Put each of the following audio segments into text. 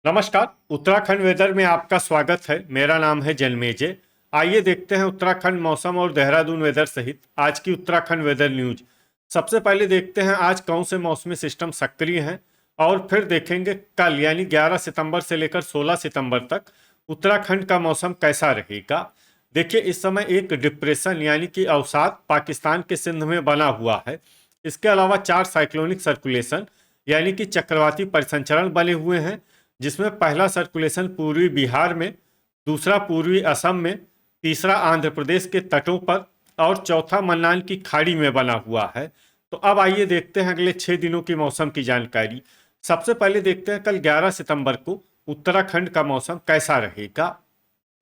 नमस्कार। उत्तराखंड वेदर में आपका स्वागत है। मेरा नाम है जन्मेजय। आइए देखते हैं उत्तराखंड मौसम और देहरादून वेदर सहित आज की उत्तराखंड वेदर न्यूज। सबसे पहले देखते हैं आज कौन से मौसमी सिस्टम सक्रिय हैं और फिर देखेंगे कल यानी 11 सितंबर से लेकर 16 सितंबर तक उत्तराखंड का मौसम कैसा रहेगा। देखिए, इस समय एक डिप्रेशन यानी कि अवसाद पाकिस्तान के सिंध में बना हुआ है। इसके अलावा 4 साइक्लोनिक सर्कुलेशन यानी कि चक्रवाती परिसंचरण बने हुए हैं, जिसमें पहला सर्कुलेशन पूर्वी बिहार में, दूसरा पूर्वी असम में, तीसरा आंध्र प्रदेश के तटों पर और चौथा मन्नान की खाड़ी में बना हुआ है। तो अब आइए देखते हैं अगले 6 दिनों की मौसम की जानकारी। सबसे पहले देखते हैं कल 11 सितंबर को उत्तराखंड का मौसम कैसा रहेगा।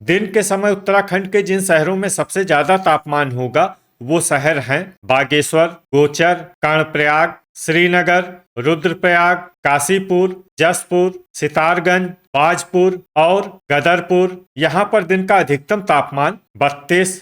दिन के समय उत्तराखंड के जिन शहरों में सबसे ज्यादा तापमान होगा वो शहर हैं बागेश्वर, गोचर, कर्णप्रयाग, श्रीनगर, रुद्रप्रयाग, काशीपुर, जसपुर, सितारगंज, बाजपुर और गदरपुर। यहाँ पर दिन का अधिकतम तापमान 32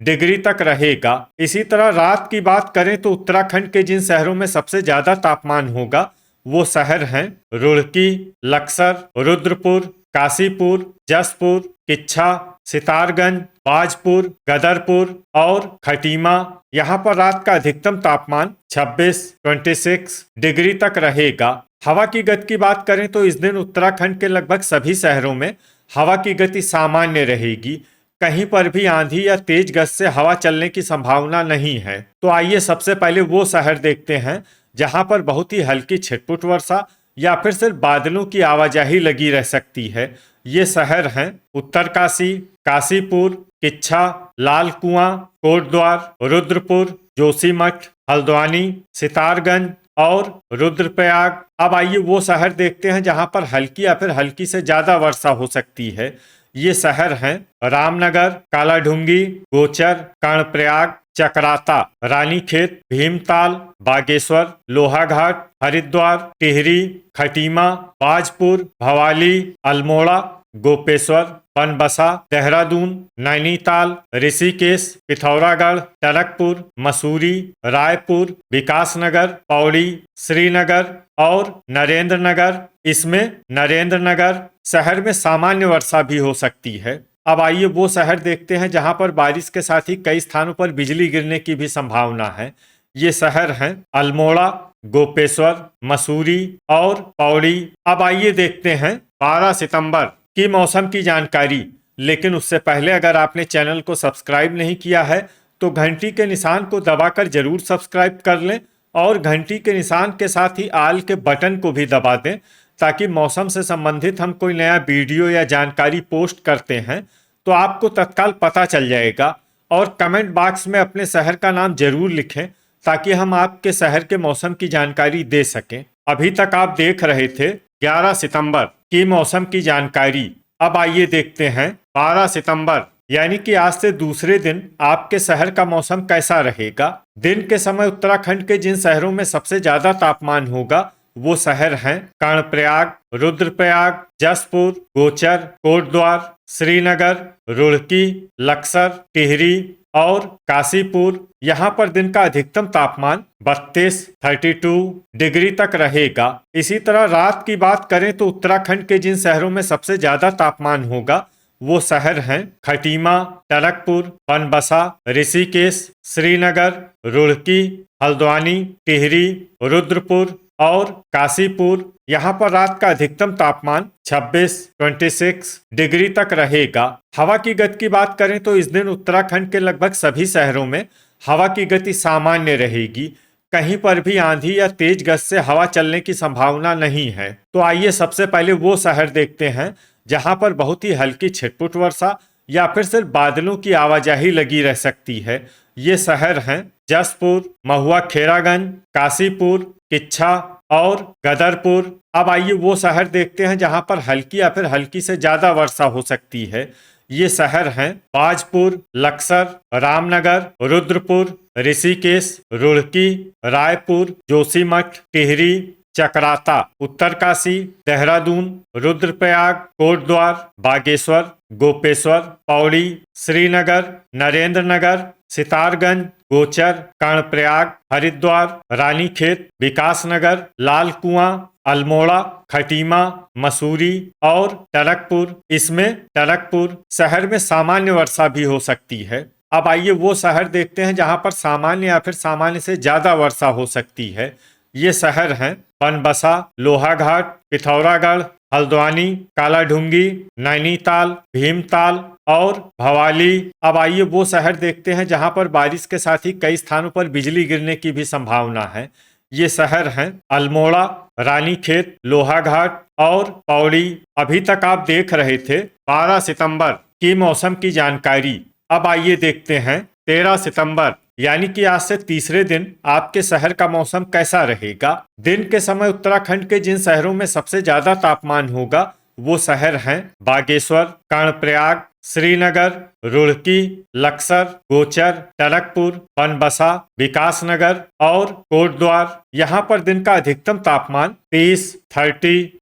डिग्री तक रहेगा। इसी तरह रात की बात करें तो उत्तराखंड के जिन शहरों में सबसे ज्यादा तापमान होगा वो शहर हैं रुड़की, लक्सर, रुद्रपुर, काशीपुर, जसपुर, किच्छा, सितारगंज, बाजपुर, गदरपुर और खटीमा। यहाँ पर रात का अधिकतम तापमान 26 डिग्री तक रहेगा। हवा की गति की बात करें तो इस दिन उत्तराखंड के लगभग सभी शहरों में हवा की गति सामान्य रहेगी। कहीं पर भी आंधी या तेज गति से हवा चलने की संभावना नहीं है। तो आइए सबसे पहले वो शहर देखते हैं जहां पर बहुत ही हल्की छिटपुट वर्षा या फिर सिर्फ बादलों की आवाजाही लगी रह सकती है। ये शहर हैं उत्तरकाशी, काशीपुर, किच्छा, लाल कुआं, कोटद्वार, रुद्रपुर, जोशीमठ, हल्द्वानी, सितारगंज और रुद्रप्रयाग। अब आइए वो शहर देखते हैं जहां पर हल्की या फिर हल्की से ज्यादा वर्षा हो सकती है। ये शहर हैं रामनगर, कालाढूंगी, गोचर, कर्णप्रयाग, चक्राता, रानीखेत, भीमताल, बागेश्वर, लोहाघाट, हरिद्वार, टिहरी, खटीमा, बाजपुर, भवाली, अल्मोड़ा, गोपेश्वर, बनबसा, देहरादून, नैनीताल, ऋषिकेश, पिथौरागढ़, टनकपुर, मसूरी, रायपुर, विकासनगर, पौड़ी, श्रीनगर और नरेंद्र नगर। इसमें नरेंद्र नगर शहर में सामान्य वर्षा भी हो सकती है। अब आइए वो शहर देखते हैं जहां पर बारिश के साथ ही कई स्थानों पर बिजली गिरने की भी संभावना है। ये शहर हैं अल्मोड़ा, गोपेश्वर, मसूरी और पौड़ी। अब आइए देखते हैं 12 सितंबर की मौसम की जानकारी। लेकिन उससे पहले अगर आपने चैनल को सब्सक्राइब नहीं किया है तो घंटी के निशान को दबाकर जरूर सब्सक्राइब कर लें और घंटी के निशान के साथ ही आल के बटन को भी दबा दें, ताकि मौसम से संबंधित हम कोई नया वीडियो या जानकारी पोस्ट करते हैं तो आपको तत्काल पता चल जाएगा। और कमेंट बॉक्स में अपने शहर का नाम जरूर लिखें ताकि हम आपके शहर के मौसम की जानकारी दे सकें। अभी तक आप देख रहे थे 11 सितंबर की मौसम की जानकारी। अब आइए देखते हैं 12 सितंबर यानी कि आज से दूसरे दिन आपके शहर का मौसम कैसा रहेगा। दिन के समय उत्तराखंड के जिन शहरों में सबसे ज्यादा तापमान होगा वो शहर हैं कर्णप्रयाग, रुद्रप्रयाग, जसपुर, गोचर, कोटद्वार, श्रीनगर, रुड़की, लक्सर, टिहरी और काशीपुर। यहाँ पर दिन का अधिकतम तापमान 32 डिग्री तक रहेगा। इसी तरह रात की बात करें तो उत्तराखंड के जिन शहरों में सबसे ज्यादा तापमान होगा वो शहर हैं खटीमा, टनकपुर, बनबसा, ऋषिकेश, श्रीनगर, रुड़की, हल्द्वानी, टिहरी, रुद्रपुर और काशीपुर। यहाँ पर रात का अधिकतम तापमान 26 डिग्री तक रहेगा। हवा की गति की बात करें तो इस दिन उत्तराखंड के लगभग सभी शहरों में हवा की गति सामान्य रहेगी। कहीं पर भी आंधी या तेज गति से हवा चलने की संभावना नहीं है। तो आइए सबसे पहले वो शहर देखते हैं जहां पर बहुत ही हल्की छिटपुट वर्षा या फिर सिर्फ बादलों की आवाजाही लगी रह सकती है। ये शहर हैं जसपुर, महुआ खेरागंज, काशीपुर, किच्छा और गदरपुर। अब आइए वो शहर देखते हैं जहां पर हल्की या फिर हल्की से ज्यादा वर्षा हो सकती है। ये शहर हैं बाजपुर, लक्सर, रामनगर, रुद्रपुर, ऋषिकेश, रुड़की, रायपुर, जोशीमठ, टिहरी, चक्राता, उत्तरकाशी, देहरादून, रुद्रप्रयाग, कोटद्वार, बागेश्वर, गोपेश्वर, पौड़ी, श्रीनगर, नरेंद्र नगर, सितारगंज, गोचर, कर्णप्रयाग, हरिद्वार, रानीखेत, विकासनगर, लाल कुआं, अल्मोड़ा, खटीमा, मसूरी और टनकपुर। इसमें टनकपुर शहर में सामान्य वर्षा भी हो सकती है। अब आइए वो शहर देखते हैं जहां पर सामान्य या फिर सामान्य से ज्यादा वर्षा हो सकती है। ये शहर हैं बनबसा, लोहाघाट, पिथौरागढ़, हल्द्वानी, कालाढूंगी, नैनीताल, भीमताल और भवाली। अब आइए वो शहर देखते हैं जहां पर बारिश के साथ ही कई स्थानों पर बिजली गिरने की भी संभावना है। ये शहर हैं अल्मोड़ा, रानीखेत, लोहाघाट और पौड़ी। अभी तक आप देख रहे थे 12 सितंबर की मौसम की जानकारी। अब आइए देखते हैं 13 सितंबर यानी कि आज से तीसरे दिन आपके शहर का मौसम कैसा रहेगा। दिन के समय उत्तराखंड के जिन शहरों में सबसे ज्यादा तापमान होगा वो शहर हैं बागेश्वर, कर्णप्रयाग, श्रीनगर, रुड़की, लक्सर, गोचर, टनकपुर, बनबसा, विकासनगर और कोटद्वार। यहाँ पर दिन का अधिकतम तापमान 30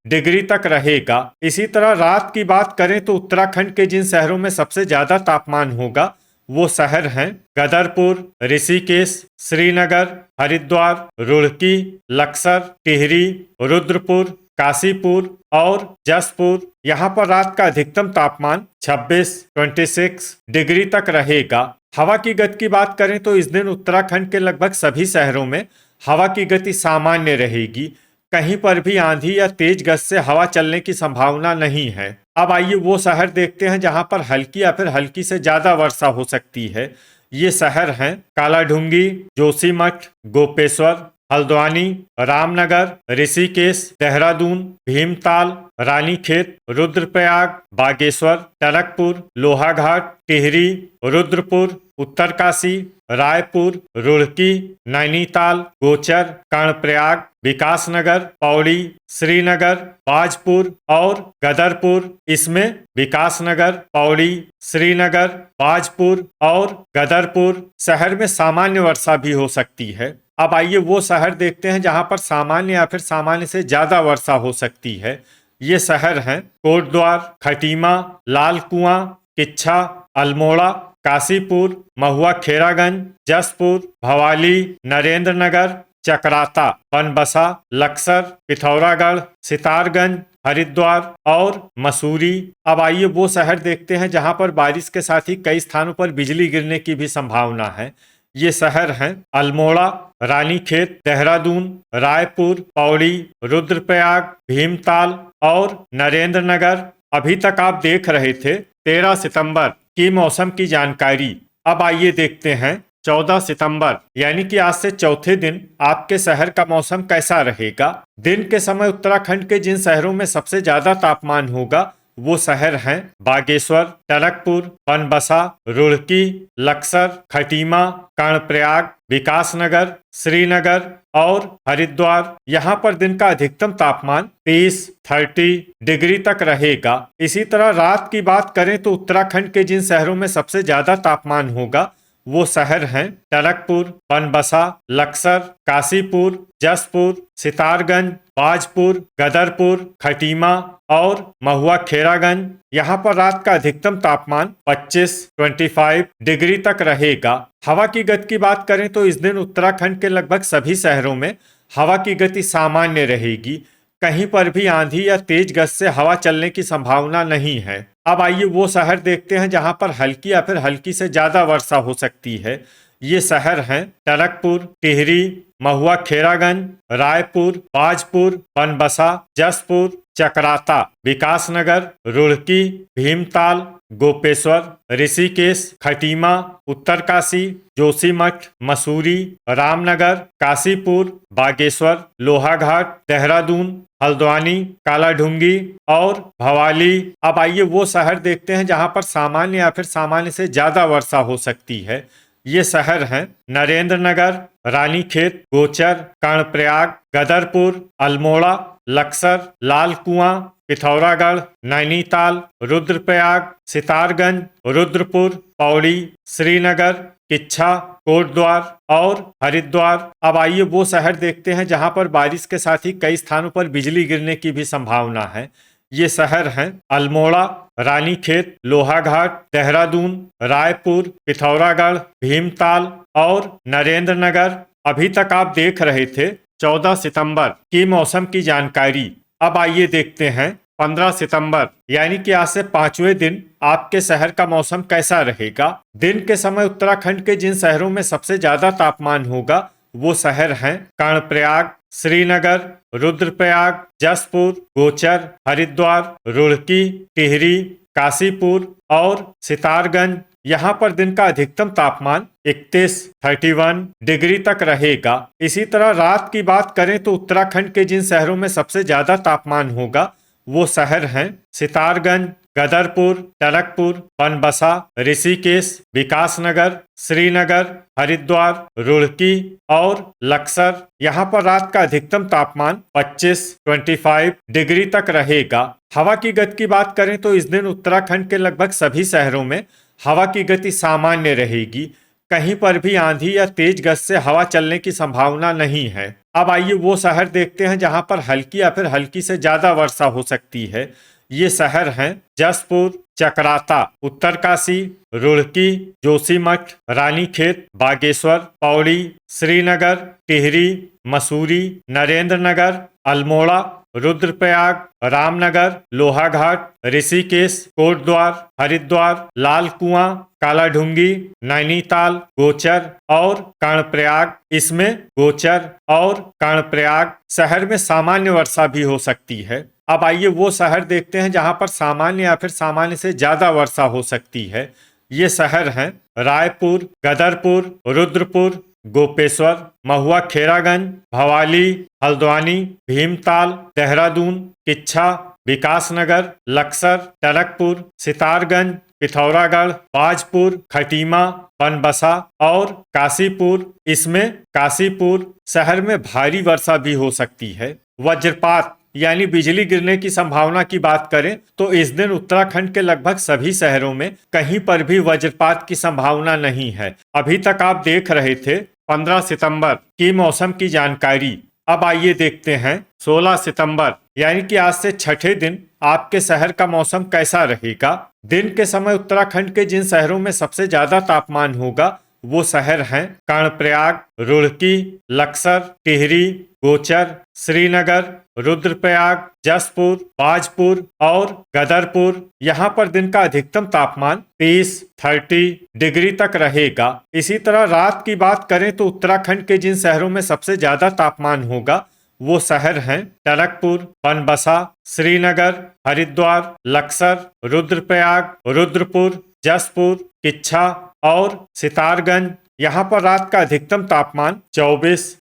डिग्री तक रहेगा। इसी तरह रात की बात करें तो उत्तराखंड के जिन शहरों में सबसे ज्यादा तापमान होगा वो शहर हैं गदरपुर, ऋषिकेश, श्रीनगर, हरिद्वार, रुड़की, लक्सर, टिहरी, रुद्रपुर, काशीपुर और जसपुर। यहाँ पर रात का अधिकतम तापमान 26 डिग्री तक रहेगा। हवा की गति की बात करें तो इस दिन उत्तराखंड के लगभग सभी शहरों में हवा की गति सामान्य रहेगी। कहीं पर भी आंधी या तेज गति से हवा चलने की संभावना नहीं है। अब आइए वो शहर देखते हैं जहां पर हल्की या फिर हल्की से ज्यादा वर्षा हो सकती है। ये शहर हैं कालाढूंगी, जोशीमठ, गोपेश्वर, हल्द्वानी, रामनगर, ऋषिकेश, देहरादून, भीमताल, रानीखेत, रुद्रप्रयाग, बागेश्वर, टनकपुर, लोहाघाट, टिहरी, रुद्रपुर, उत्तरकाशी, रायपुर, रुड़की, नैनीताल, गोचर, कर्णप्रयाग, विकासनगर, पौड़ी, श्रीनगर, बाजपुर और गदरपुर। इसमें विकासनगर, पौड़ी, श्रीनगर, बाजपुर और गदरपुर शहर में सामान्य वर्षा भी हो सकती है। अब आइए वो शहर देखते हैं जहां पर सामान्य या फिर सामान्य से ज्यादा वर्षा हो सकती है। ये शहर हैं कोटद्वार, खटीमा, लाल कुआं, किच्छा, अल्मोड़ा, काशीपुर, महुआ खेरागंज, जसपुर, भवाली, नरेंद्रनगर, चकराता, बनबसा, लक्सर, पिथौरागढ़, सितारगंज, हरिद्वार और मसूरी। अब आइए वो शहर देखते हैं जहां पर बारिश के साथ ही कई स्थानों पर बिजली गिरने की भी संभावना है। ये शहर हैं अल्मोड़ा, रानीखेत, देहरादून, रायपुर, पौड़ी, रुद्रप्रयाग, भीमताल और नरेंद्रनगर। अभी तक आप देख रहे थे 13 सितंबर की मौसम की जानकारी। अब आइए देखते हैं 14 सितंबर यानी कि आज से चौथे दिन आपके शहर का मौसम कैसा रहेगा। दिन के समय उत्तराखंड के जिन शहरों में सबसे ज्यादा तापमान होगा वो शहर हैं बागेश्वर, टनकपुर, बनबसा, रुड़की, लक्सर, खटीमा, कर्णप्रयाग, विकासनगर, श्रीनगर और हरिद्वार। यहाँ पर दिन का अधिकतम तापमान 30 डिग्री तक रहेगा। इसी तरह रात की बात करें तो उत्तराखंड के जिन शहरों में सबसे ज्यादा तापमान होगा वो शहर हैं टनकपुर, बनबसा, लक्सर, काशीपुर, जसपुर, सितारगंज, बाजपुर, गदरपुर, खटीमा और महुआ खेरागंज। यहाँ पर रात का अधिकतम तापमान 25 डिग्री तक रहेगा। हवा की गति की बात करें तो इस दिन उत्तराखंड के लगभग सभी शहरों में हवा की गति सामान्य रहेगी। कहीं पर भी आंधी या तेज गति से हवा चलने की संभावना नहीं है। अब आइए वो शहर देखते हैं जहां पर हल्की या फिर हल्की से ज्यादा वर्षा हो सकती है। ये शहर हैं टनकपुर, टिहरी, महुआ खेरागंज, रायपुर, बाजपुर, बनबसा, जसपुर, चकराता, विकासनगर, रुड़की, भीमताल, गोपेश्वर, ऋषिकेश, खटीमा, उत्तरकाशी, जोशीमठ, मसूरी, रामनगर, काशीपुर, बागेश्वर, लोहाघाट, देहरादून, हल्द्वानी, कालाढूंगी और भवाली। अब आइए वो शहर देखते हैं जहां पर सामान्य या फिर सामान्य से ज्यादा वर्षा हो सकती है। ये शहर हैं नरेंद्रनगर, रानीखेत, गोचर, कर्णप्रयाग, गदरपुर, अल्मोड़ा, लक्सर, लाल कुआं, पिथौरागढ़, नैनीताल, रुद्रप्रयाग, सितारगंज, रुद्रपुर, पौड़ी, श्रीनगर, किच्छा, कोटद्वार और हरिद्वार। अब आइए वो शहर देखते हैं जहां पर बारिश के साथ ही कई स्थानों पर बिजली गिरने की भी संभावना है। ये शहर हैं अल्मोड़ा, रानीखेत, लोहाघाट, देहरादून, रायपुर, पिथौरागढ़, भीमताल और नरेंद्रनगर। अभी तक आप देख रहे थे 14 सितंबर की मौसम की जानकारी। अब आइए देखते हैं 15 सितंबर यानी कि आज से 5वें दिन आपके शहर का मौसम कैसा रहेगा। दिन के समय उत्तराखंड के जिन शहरों में सबसे ज्यादा तापमान होगा वो शहर हैं कर्णप्रयाग, श्रीनगर, रुद्रप्रयाग, जसपुर, गोचर, हरिद्वार, रुड़की, टिहरी, काशीपुर और सितारगंज। यहाँ पर दिन का अधिकतम तापमान 31 डिग्री तक रहेगा। इसी तरह रात की बात करें तो उत्तराखंड के जिन शहरों में सबसे ज्यादा तापमान होगा वो शहर हैं सितारगंज, गदरपुर, टनकपुर, बनबसा, ऋषिकेश, विकासनगर, श्रीनगर, हरिद्वार, रुड़की और लक्सर। यहाँ पर रात का अधिकतम तापमान 25 डिग्री तक रहेगा। हवा की गति की बात करें तो इस दिन उत्तराखंड के लगभग सभी शहरों में हवा की गति सामान्य रहेगी। कहीं पर भी आंधी या तेज गति से हवा चलने की संभावना नहीं है। अब आइए वो शहर देखते हैं जहां पर हल्की या फिर हल्की से ज्यादा वर्षा हो सकती है। ये शहर हैं जसपुर, चकराता, उत्तरकाशी, रुड़की, जोशीमठ, रानीखेत, बागेश्वर, पौड़ी, श्रीनगर, टिहरी, मसूरी, नरेंद्रनगर, अल्मोड़ा, रुद्रप्रयाग, रामनगर, लोहाघाट, ऋषिकेश, कोटद्वार, हरिद्वार, लाल कुआं, कालाढूंगी, नैनीताल, गोचर और कर्णप्रयाग। इसमें गोचर और कर्णप्रयाग शहर में सामान्य वर्षा भी हो सकती है। अब आइए वो शहर देखते हैं जहां पर सामान्य या फिर सामान्य से ज्यादा वर्षा हो सकती है। ये शहर हैं रायपुर, गदरपुर, रुद्रपुर, गोपेश्वर, महुआ खेरागंज, भवाली, हल्द्वानी, भीमताल, देहरादून, किच्छा, विकासनगर, लक्सर, टनकपुर, सितारगंज, पिथौरागढ़, बाजपुर, खटीमा, बनबसा और काशीपुर। इसमें काशीपुर शहर में भारी वर्षा भी हो सकती है। वज्रपात यानी बिजली गिरने की संभावना की बात करें तो इस दिन उत्तराखंड के लगभग सभी शहरों में कहीं पर भी वज्रपात की संभावना नहीं है। अभी तक आप देख रहे थे 15 सितंबर की मौसम की जानकारी। अब आइए देखते हैं 16 सितंबर यानी कि आज से छठे दिन आपके शहर का मौसम कैसा रहेगा। दिन के समय उत्तराखंड के जिन शहरों में सबसे ज्यादा तापमान होगा वो शहर हैं कर्णप्रयाग, रुड़की, लक्सर, टिहरी, गोचर, श्रीनगर, रुद्रप्रयाग, जसपुर, बाजपुर और गदरपुर। यहाँ पर दिन का अधिकतम तापमान 30 डिग्री तक रहेगा। इसी तरह रात की बात करें तो उत्तराखंड के जिन शहरों में सबसे ज्यादा तापमान होगा वो शहर हैं टनकपुर, बनबसा, श्रीनगर, हरिद्वार, लक्सर, रुद्रप्रयाग, रुद्रपुर, जसपुर, किच्छा और सितारगंज। यहाँ पर रात का अधिकतम तापमान 24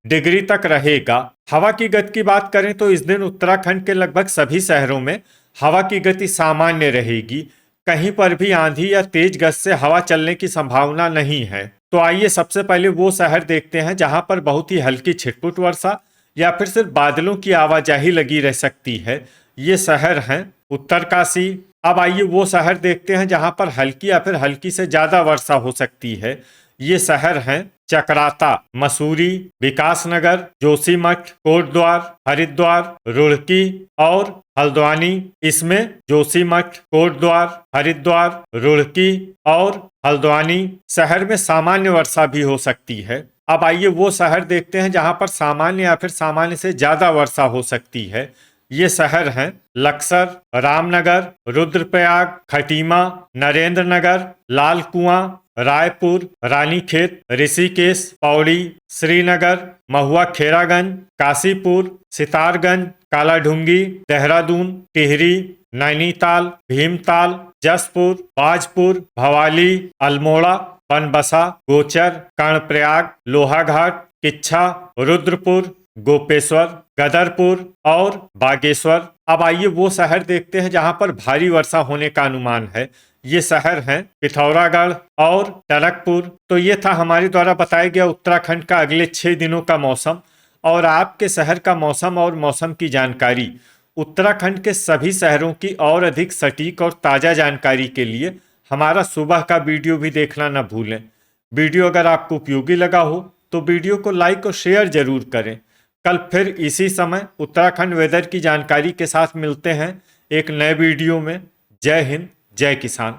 डिग्री तक रहेगा। हवा की गति की बात करें तो इस दिन उत्तराखंड के लगभग सभी शहरों में हवा की गति सामान्य रहेगी। कहीं पर भी आंधी या तेज गति से हवा चलने की संभावना नहीं है। तो आइए सबसे पहले वो शहर देखते हैं जहां पर बहुत ही हल्की छिटपुट वर्षा या फिर सिर्फ बादलों की आवाजाही लगी रह सकती है। ये शहर हैं उत्तरकाशी। अब आइए वो शहर देखते हैं जहां पर हल्की या फिर हल्की से ज्यादा वर्षा हो सकती है। ये शहर हैं चकराता, मसूरी, विकासनगर, जोशीमठ, कोटद्वार, हरिद्वार, रुड़की और हल्द्वानी। इसमें जोशीमठ, कोटद्वार, हरिद्वार, रुड़की और हल्द्वानी शहर में सामान्य वर्षा भी हो सकती है। अब आइए वो शहर देखते हैं जहां पर सामान्य या फिर सामान्य से ज्यादा वर्षा हो सकती है। ये शहर हैं लक्सर, रामनगर, रुद्रप्रयाग, खटीमा, नरेंद्रनगर, लाल कुआं, रायपुर, रानीखेत, ऋषिकेश, पौड़ी, श्रीनगर, महुआ खेरागंज, काशीपुर, सितारगंज, कालाढूंगी, देहरादून, टिहरी, नैनीताल, भीमताल, जसपुर, बाजपुर, भवाली, अल्मोड़ा, बनबसा, गोचर, कर्णप्रयाग, लोहाघाट, किच्छा, रुद्रपुर, गोपेश्वर, गदरपुर और बागेश्वर। अब आइए वो शहर देखते हैं जहां पर भारी वर्षा होने का अनुमान है। ये शहर हैं पिथौरागढ़ और टनकपुर। तो ये था हमारे द्वारा बताया गया उत्तराखंड का अगले 6 दिनों का मौसम और आपके शहर का मौसम और मौसम की जानकारी। उत्तराखंड के सभी शहरों की और अधिक सटीक और ताज़ा जानकारी के लिए हमारा सुबह का वीडियो भी देखना न भूलें। वीडियो अगर आपको उपयोगी लगा हो तो वीडियो को लाइक और शेयर जरूर करें। कल फिर इसी समय उत्तराखंड वेदर की जानकारी के साथ मिलते हैं एक नए वीडियो में। जय हिंद, जय किसान।